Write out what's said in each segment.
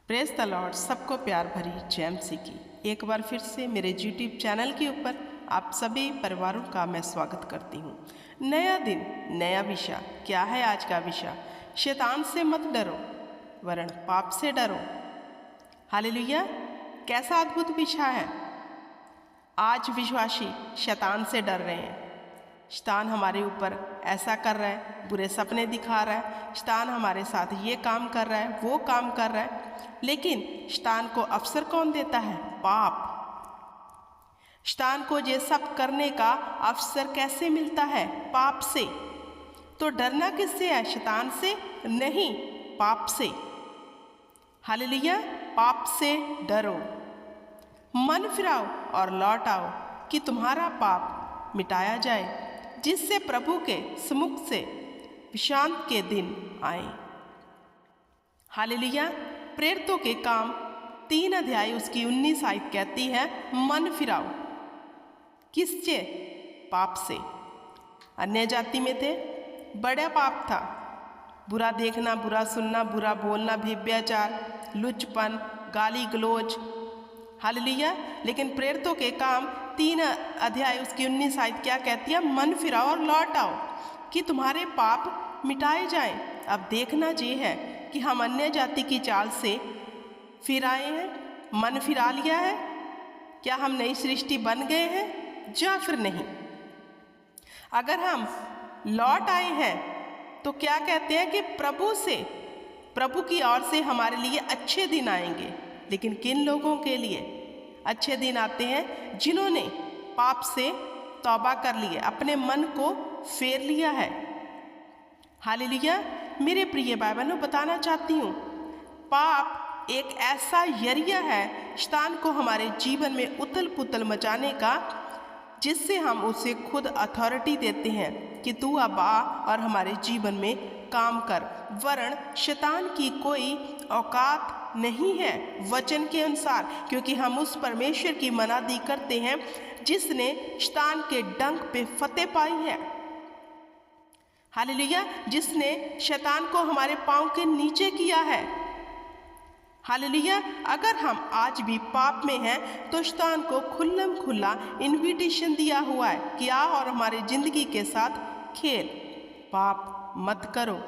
Praise the Lord. सबको प्यार भरी जय मसीह की एक बार फिर से मेरे यूट्यूब चैनल के ऊपर आप सभी परिवारों का मैं स्वागत करती हूँ। नया दिन नया विषय। क्या है आज का विषय? शैतान से मत डरो वरन पाप से डरो। हालेलुया! कैसा अद्भुत विषय है। आज विश्वासी शैतान से डर रहे हैं। शैतान हमारे ऊपर ऐसा कर रहा है, बुरे सपने दिखा रहा है, शैतान हमारे साथ ये काम कर रहा है, वो काम कर रहा है। लेकिन शैतान को अवसर कौन देता है? पाप। शैतान को ये सब करने का अवसर कैसे मिलता है? पाप से। तो डरना किससे है? शैतान से नहीं, पाप से। हालेलुया! पाप से डरो, मन फिराओ और लौट आओ कि तुम्हारा पाप मिटाया जाए, जिससे प्रभु के सम्मुख से विश्रांति के दिन आए। हालेलुया! प्रेरितों के काम 3 अध्याय उसकी 19 आयत कहती है, मन फिराओ। किससे? पाप से। अन्य जाति में थे, बड़ा पाप था। बुरा देखना, बुरा सुनना, बुरा बोलना, व्यभिचार, लुचपन, गाली गलौज। हालेलुया! लेकिन प्रेरितों के काम 3 अध्याय उसकी 19 आयत क्या कहती है? मन फिराओ और लौट आओ कि तुम्हारे पाप मिटाए जाएं। अब देखना ये है कि हम अन्य जाति की चाल से फिर आए हैं, मन फिरा लिया है। क्या हम नई सृष्टि बन गए हैं या फिर नहीं? अगर हम लौट आए हैं तो क्या कहते हैं कि प्रभु की ओर से हमारे लिए अच्छे दिन आएंगे। लेकिन किन लोगों के लिए अच्छे दिन आते हैं? जिन्होंने पाप से तौबा कर लिया, अपने मन को फेर लिया है। हालेलुया! मेरे प्रिय भाई बहनों, बताना चाहती हूँ, पाप एक ऐसा जरिया है शैतान को हमारे जीवन में उथल पुथल मचाने का, जिससे हम उसे खुद अथॉरिटी देते हैं कि तू अब आ और हमारे जीवन में काम कर। वरन शैतान की कोई औकात नहीं है वचन के अनुसार, क्योंकि हम उस परमेश्वर की मनादी करते हैं जिसने शैतान के डंक पे फतेह पाई है। हालेलुया! जिसने शैतान को हमारे पांव के नीचे किया है। हालेलुया! अगर हम आज भी पाप में हैं तो शैतान को खुल्लम खुल्ला इनविटेशन दिया हुआ है कि आ और हमारी जिंदगी के साथ खेल, पाप मत करो।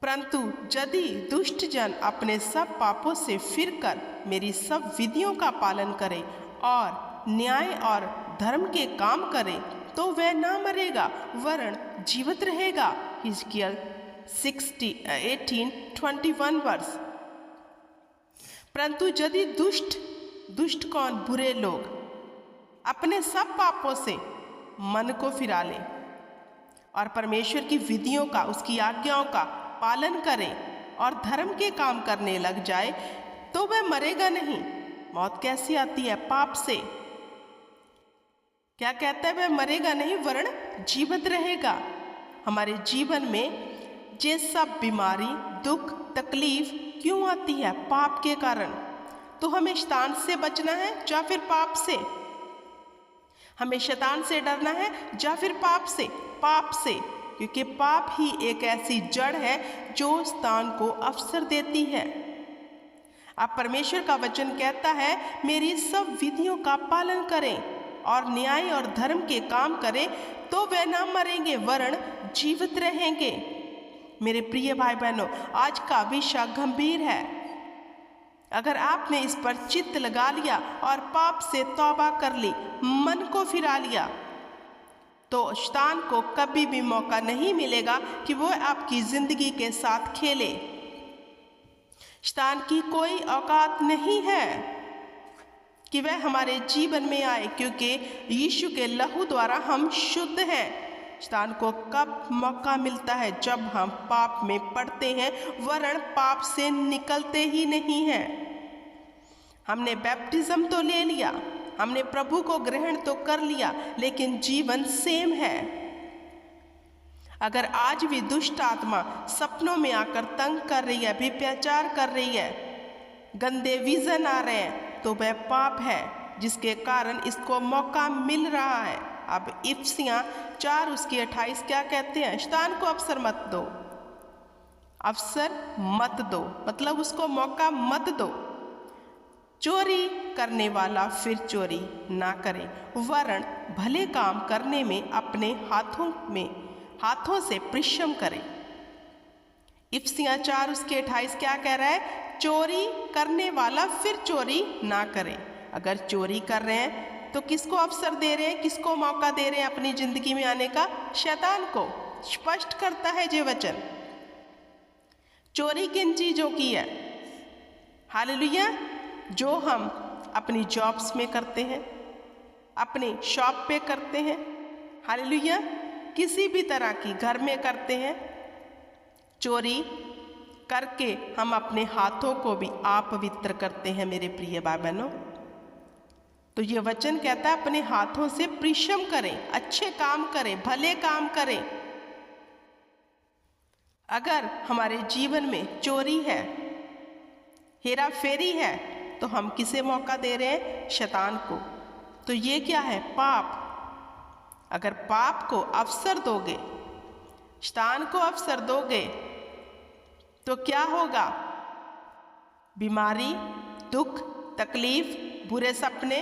परंतु यदि दुष्ट जन अपने सब पापों से फिरकर मेरी सब विधियों का पालन करे और न्याय और धर्म के काम करे, तो वह ना मरेगा वरन जीवित रहेगा। हिजकियेल 18:21 वर्ष। परंतु यदि दुष्ट कौन? बुरे लोग अपने सब पापों से मन को फिरा ले और परमेश्वर की विधियों का, उसकी आज्ञाओं का पालन करे और धर्म के काम करने लग जाए, तो वह मरेगा नहीं। मौत कैसी आती है? पाप से। क्या कहता है? वह मरेगा नहीं वरन जीवित रहेगा। हमारे जीवन में ये सब बीमारी, दुख, तकलीफ क्यों आती है? पाप के कारण। तो हमें शैतान से बचना है या फिर पाप से? हमें शैतान से डरना है या फिर पाप से? पाप से, क्योंकि पाप ही एक ऐसी जड़ है जो शैतान को अवसर देती है। अब परमेश्वर का वचन कहता है, मेरी सब विधियों का पालन करें और न्याय और धर्म के काम करें, तो वे ना मरेंगे वरन जीवित रहेंगे। मेरे प्रिय भाई बहनों, आज का विषय गंभीर है। अगर आपने इस पर चित्त लगा लिया और पाप से तौबा कर ली, मन को फिरा लिया, तो शैतान को कभी भी मौका नहीं मिलेगा कि वो आपकी जिंदगी के साथ खेले। शैतान की कोई औकात नहीं है कि वह हमारे जीवन में आए, क्योंकि यीशु के लहू द्वारा हम शुद्ध हैं। शैतान को कब मौका मिलता है? जब हम पाप में पड़ते हैं, वरन पाप से निकलते ही नहीं हैं। हमने बैप्टिज्म तो ले लिया, हमने प्रभु को ग्रहण तो कर लिया, लेकिन जीवन सेम है। अगर आज भी दुष्ट आत्मा सपनों में आकर तंग कर रही है, व्यभिचार कर रही है, गंदे विजन आ रहे हैं, तो वह पाप है जिसके कारण इसको मौका मिल रहा है। अब इफिसियां 4 उसकी 28 क्या कहते हैं? शैतान को अवसर मत दो। अवसर मत दो, मतलब उसको मौका मत दो। चोरी करने वाला फिर चोरी ना करे, वरन भले काम करने में अपने हाथों से परिश्रम करे। इफिसियाँ 4:28 क्या कह रहा है? चोरी करने वाला फिर चोरी ना करे। अगर चोरी कर रहे हैं तो किसको अवसर दे रहे हैं, किसको मौका दे रहे हैं अपनी जिंदगी में आने का? शैतान को। स्पष्ट करता है ये वचन। चोरी किन चीजों की है? हालेलुया। जो हम अपनी जॉब्स में करते हैं, अपने शॉप पे करते हैं, हालेलुया, किसी भी तरह की घर में करते हैं। चोरी करके हम अपने हाथों को भी अपवित्र करते हैं मेरे प्रिय भाई बहनों। तो ये वचन कहता है अपने हाथों से परिश्रम करें, अच्छे काम करें, भले काम करें। अगर हमारे जीवन में चोरी है, हेरा फेरी है, तो हम किसे मौका दे रहे हैं? शैतान को। तो ये क्या है? पाप। अगर पाप को अवसर दोगे, शैतान को अवसर दोगे, तो क्या होगा? बीमारी, दुख, तकलीफ, बुरे सपने,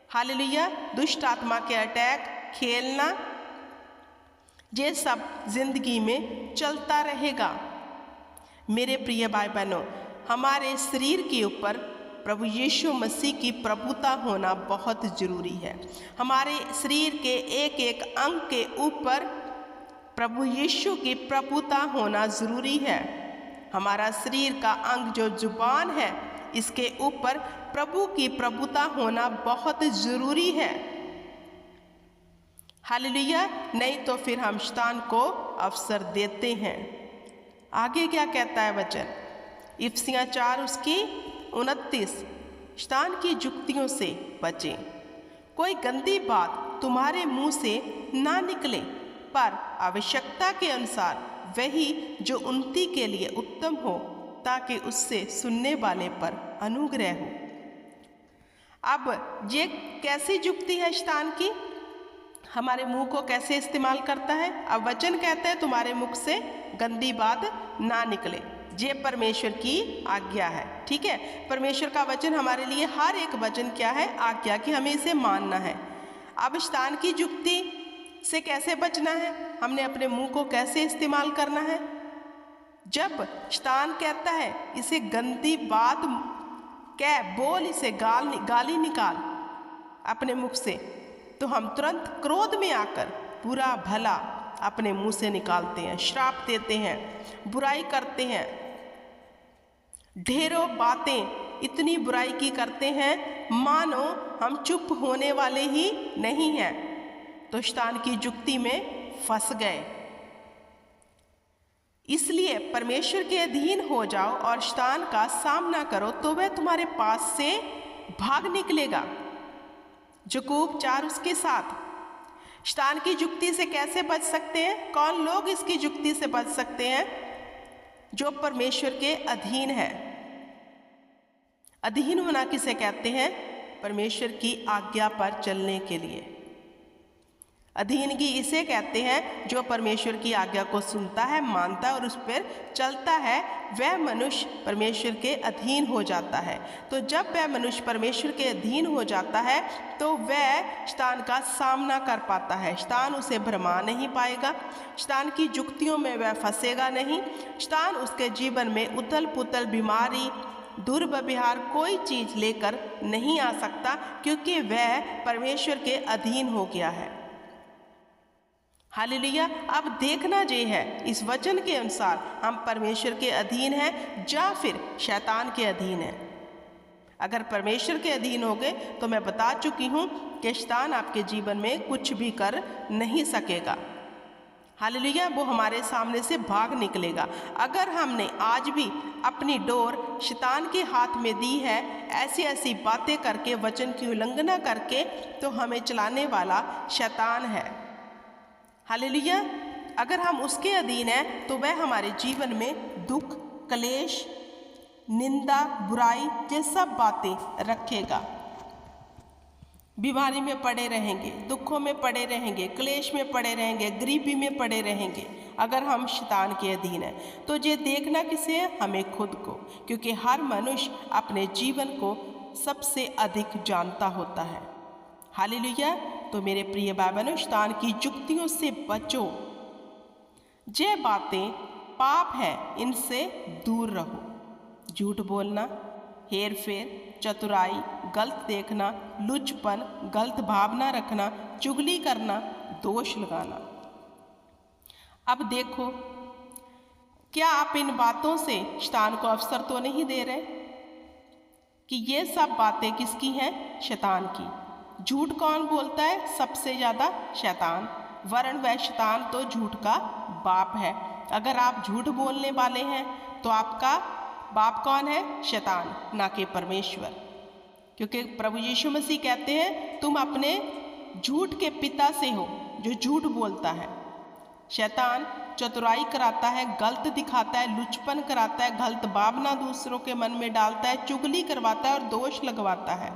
हालेलुया, दुष्ट आत्मा के अटैक, खेलना, ये सब जिंदगी में चलता रहेगा। मेरे प्रिय भाई बहनों, हमारे शरीर के ऊपर प्रभु यीशु मसीह की प्रभुता होना बहुत जरूरी है। हमारे शरीर के एक एक अंग के ऊपर प्रभु यीशु की प्रभुता होना जरूरी है। हमारा शरीर का अंग जो जुबान है, इसके ऊपर प्रभु की प्रभुता होना बहुत जरूरी है। हालेलुया। नहीं तो फिर हम शैतान को अवसर देते हैं। आगे क्या कहता है वचन? इफिसियाँ 4:29, शैतान की जुक्तियों से बचें। कोई गंदी बात तुम्हारे मुंह से ना निकले, पर आवश्यकता के अनुसार वही जो उन्नति के लिए उत्तम हो, ताकि उससे सुनने वाले पर अनुग्रह हो। अब ये कैसी जुक्ति है शैतान की? हमारे मुंह को कैसे इस्तेमाल करता है? अब वचन कहते हैं तुम्हारे मुख से गंदी बात ना निकले। ये परमेश्वर की आज्ञा है, ठीक है। परमेश्वर का वचन हमारे लिए हर एक वचन क्या है? आज्ञा, कि हमें इसे मानना है। अब शैतान की जुक्ति से कैसे बचना है? हमने अपने मुंह को कैसे इस्तेमाल करना है? जब शैतान कहता है इसे गंदी बात कह, बोल, इसे गाली निकाल अपने मुख से, तो हम तुरंत क्रोध में आकर बुरा भला अपने मुंह से निकालते हैं, श्राप देते हैं, बुराई करते हैं, ढेरों बातें इतनी बुराई की करते हैं मानो हम चुप होने वाले ही नहीं हैं। तो शैतान की जुक्ति में फंस गए। इसलिए परमेश्वर के अधीन हो जाओ और शैतान का सामना करो, तो वह तुम्हारे पास से भाग निकलेगा। याकूब 4:7। शैतान की जुक्ति से कैसे बच सकते हैं? कौन लोग इसकी जुक्ति से बच सकते हैं? जो परमेश्वर के अधीन है। अधीन होना किसे कहते हैं? परमेश्वर की आज्ञा पर चलने के लिए। अधीनगी इसे कहते हैं जो परमेश्वर की आज्ञा को सुनता है, मानता है और उस पर चलता है, वह मनुष्य परमेश्वर के अधीन हो जाता है। तो जब वह मनुष्य परमेश्वर के अधीन हो जाता है तो वह शैतान का सामना कर पाता है। शैतान उसे भरमा नहीं पाएगा, शैतान की जुक्तियों में वह फंसेगा नहीं। शैतान उसके जीवन में उथल पुथल, बीमारी, दुर्व्यवहार कोई चीज़ लेकर नहीं आ सकता, क्योंकि वह परमेश्वर के अधीन हो गया है। हालेलुया। अब देखना ये है इस वचन के अनुसार हम परमेश्वर के अधीन हैं या फिर शैतान के अधीन हैं। अगर परमेश्वर के अधीन हो गए तो मैं बता चुकी हूँ कि शैतान आपके जीवन में कुछ भी कर नहीं सकेगा। हालेलुया। वो हमारे सामने से भाग निकलेगा। अगर हमने आज भी अपनी डोर शैतान के हाथ में दी है, ऐसी ऐसी बातें करके, वचन की उल्लंघना करके, तो हमें चलाने वाला शैतान है। हालेलुया। अगर हम उसके अधीन हैं तो वह हमारे जीवन में दुख, क्लेश, निंदा, बुराई, ये सब बातें रखेगा। बीमारी में पड़े रहेंगे, दुखों में पड़े रहेंगे, क्लेश में पड़े रहेंगे, गरीबी में पड़े रहेंगे, अगर हम शैतान के अधीन हैं। तो ये देखना किसे है? हमें खुद को, क्योंकि हर मनुष्य अपने जीवन को सबसे अधिक जानता होता है। हालेलुया। तो मेरे प्रिय भाई बहनों, शैतान की जुक्तियों से बचो। ये बातें पाप है, इनसे दूर रहो। झूठ बोलना, हेर फेर, चतुराई, गलत देखना, लुचपन, गलत भावना रखना, चुगली करना, दोष लगाना। अब देखो, क्या आप इन बातों से शैतान को अवसर तो नहीं दे रहे कि ये सब बातें किसकी हैं? शैतान की। झूठ कौन बोलता है? सबसे ज़्यादा शैतान। वरन वह शैतान तो झूठ का बाप है। अगर आप झूठ बोलने वाले हैं तो आपका बाप कौन है? शैतान, ना कि परमेश्वर। क्योंकि प्रभु यीशु मसीह कहते हैं तुम अपने झूठ के पिता से हो जो झूठ बोलता है। शैतान चतुराई कराता है, गलत दिखाता है, लुचपन कराता है, गलत भावना दूसरों के मन में डालता है, चुगली करवाता है और दोष लगवाता है।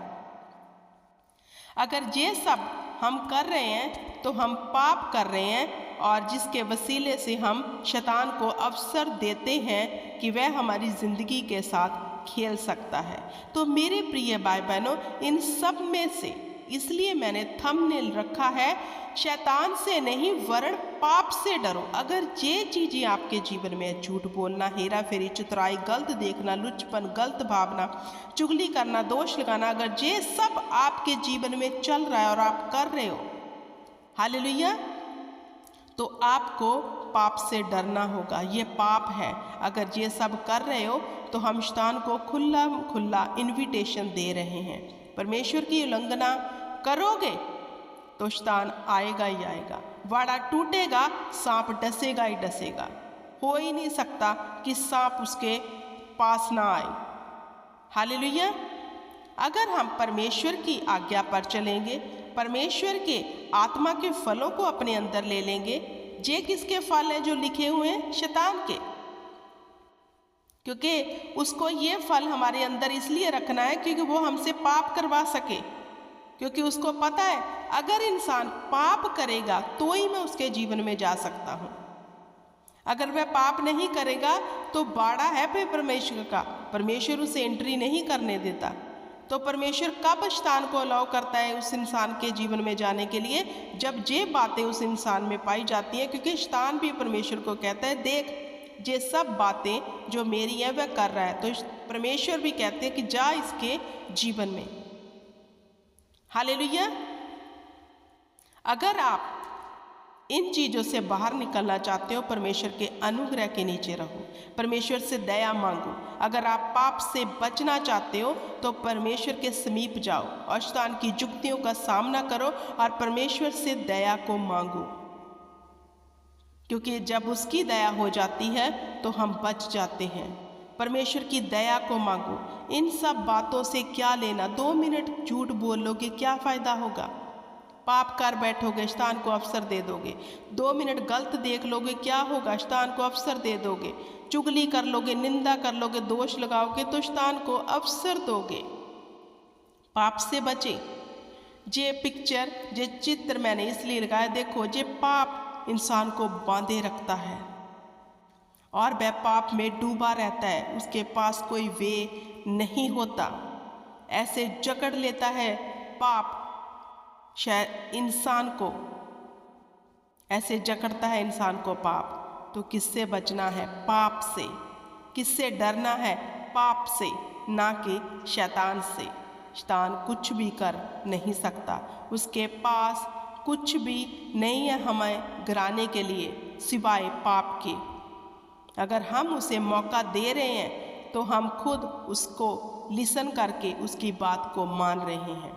अगर ये सब हम कर रहे हैं तो हम पाप कर रहे हैं, और जिसके वसीले से हम शैतान को अवसर देते हैं कि वह हमारी ज़िंदगी के साथ खेल सकता है। तो मेरे प्रिय भाई बहनों, इन सब में से इसलिए मैंने थंबनेल रखा है, शैतान से नहीं वरन पाप से डरो। अगर ये चीज़ें आपके जीवन में है, झूठ बोलना, हेरा फेरी, चतुराई, गलत देखना, लुचपन, गलत भावना, चुगली करना, दोष लगाना, अगर ये सब आपके जीवन में चल रहा है और आप कर रहे हो, हालेलुया, तो आपको पाप से डरना होगा। ये पाप है। अगर ये सब कर रहे हो तो हम शैतान को खुला खुला इनविटेशन दे रहे हैं। परमेश्वर की उल्लंघना करोगे तो शैतान आएगा ही आएगा। वाड़ा टूटेगा, सांप डसेगा ही डसेगा। हो ही नहीं सकता कि सांप उसके पास ना आए। हालेलुया। अगर हम परमेश्वर की आज्ञा पर चलेंगे, परमेश्वर के आत्मा के फलों को अपने अंदर ले लेंगे। ये किसके फल हैं जो लिखे हुए हैं? शैतान के। क्योंकि उसको ये फल हमारे अंदर इसलिए रखना है क्योंकि वो हमसे पाप करवा सके। क्योंकि उसको पता है अगर इंसान पाप करेगा तो ही मैं उसके जीवन में जा सकता हूँ। अगर वह पाप नहीं करेगा तो बाड़ा है फिर परमेश्वर का, परमेश्वर उसे एंट्री नहीं करने देता। तो परमेश्वर कब शैतान को अलाउ करता है उस इंसान के जीवन में जाने के लिए? जब ये बातें उस इंसान में पाई जाती हैं। क्योंकि शैतान भी परमेश्वर को कहता है देख, ये सब बातें जो मेरी हैं वह कर रहा है। तो परमेश्वर भी कहते हैं कि जा इसके जीवन में। हालेलुया। अगर आप इन चीज़ों से बाहर निकलना चाहते हो, परमेश्वर के अनुग्रह के नीचे रहो, परमेश्वर से दया मांगो। अगर आप पाप से बचना चाहते हो तो परमेश्वर के समीप जाओ और शैतान की जुक्तियों का सामना करो और परमेश्वर से दया को मांगो। क्योंकि जब उसकी दया हो जाती है तो हम बच जाते हैं। परमेश्वर की दया को मांगो। इन सब बातों से क्या लेना? 2 मिनट झूठ बोल लोगे, क्या फ़ायदा होगा? पाप कर बैठोगे, शैतान को अवसर दे दोगे। 2 मिनट गलत देख लोगे, क्या होगा? शैतान को अवसर दे दोगे। चुगली कर लोगे, निंदा कर लोगे, दोष लगाओगे तो शैतान को अवसर दोगे। पाप से बचे। ये पिक्चर, ये चित्र मैंने इसलिए लगाया, देखो ये पाप इंसान को बांधे रखता है और वह पाप में डूबा रहता है। उसके पास कोई वे नहीं होता। ऐसे जकड़ लेता है पाप शायद इंसान को, ऐसे जकड़ता है इंसान को पाप। तो किससे बचना है? पाप से। किससे डरना है? पाप से, ना कि शैतान से। शैतान कुछ भी कर नहीं सकता, उसके पास कुछ भी नहीं है हमें गिराने के लिए सिवाय पाप के। अगर हम उसे मौका दे रहे हैं तो हम खुद उसको लिसन करके उसकी बात को मान रहे हैं।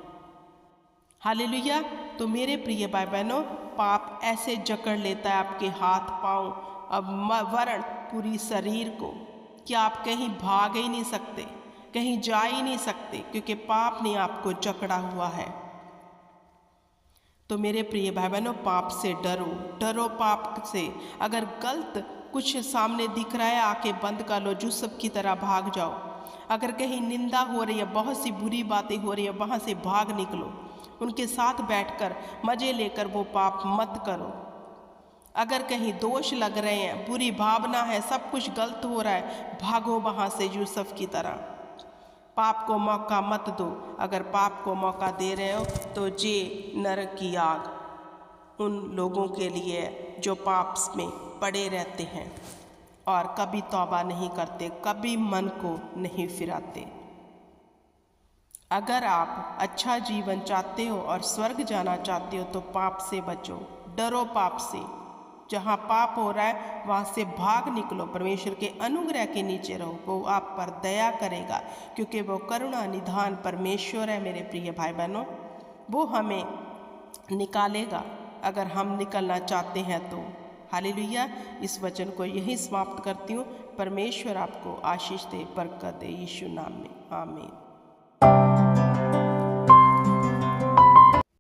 हालेलुया। तो मेरे प्रिय भाई बहनों, पाप ऐसे जकड़ लेता है आपके हाथ पांव और वरण पूरी शरीर को कि आप कहीं भाग ही नहीं सकते, कहीं जा ही नहीं सकते, क्योंकि पाप ने आपको जकड़ा हुआ है। तो मेरे प्रिय भाई बहनों, पाप से डरो, डरो पाप से। अगर गलत कुछ सामने दिख रहा है, आंखें बंद कर लो, जुस्सब की तरह भाग जाओ। अगर कहीं निंदा हो रही है, बहुत सी बुरी बातें हो रही है, वहाँ से भाग निकलो। उनके साथ बैठकर मज़े लेकर वो पाप मत करो। अगर कहीं दोष लग रहे हैं, बुरी भावना है, सब कुछ गलत हो रहा है, भागो वहाँ से यूसुफ की तरह। पाप को मौका मत दो। अगर पाप को मौका दे रहे हो तो ये नरक की आग उन लोगों के लिए जो पाप में पड़े रहते हैं और कभी तौबा नहीं करते, कभी मन को नहीं फिराते। अगर आप अच्छा जीवन चाहते हो और स्वर्ग जाना चाहते हो तो पाप से बचो, डरो पाप से। जहाँ पाप हो रहा है वहाँ से भाग निकलो, परमेश्वर के अनुग्रह के नीचे रहो, वो आप पर दया करेगा क्योंकि वो करुणा निधान परमेश्वर है। मेरे प्रिय भाई बहनों, वो हमें निकालेगा अगर हम निकलना चाहते हैं तो। हालेलुया। इस वचन को यही समाप्त करती हूँ। परमेश्वर आपको आशीष दे, बरकत दे, यीशु नाम में, आमीन।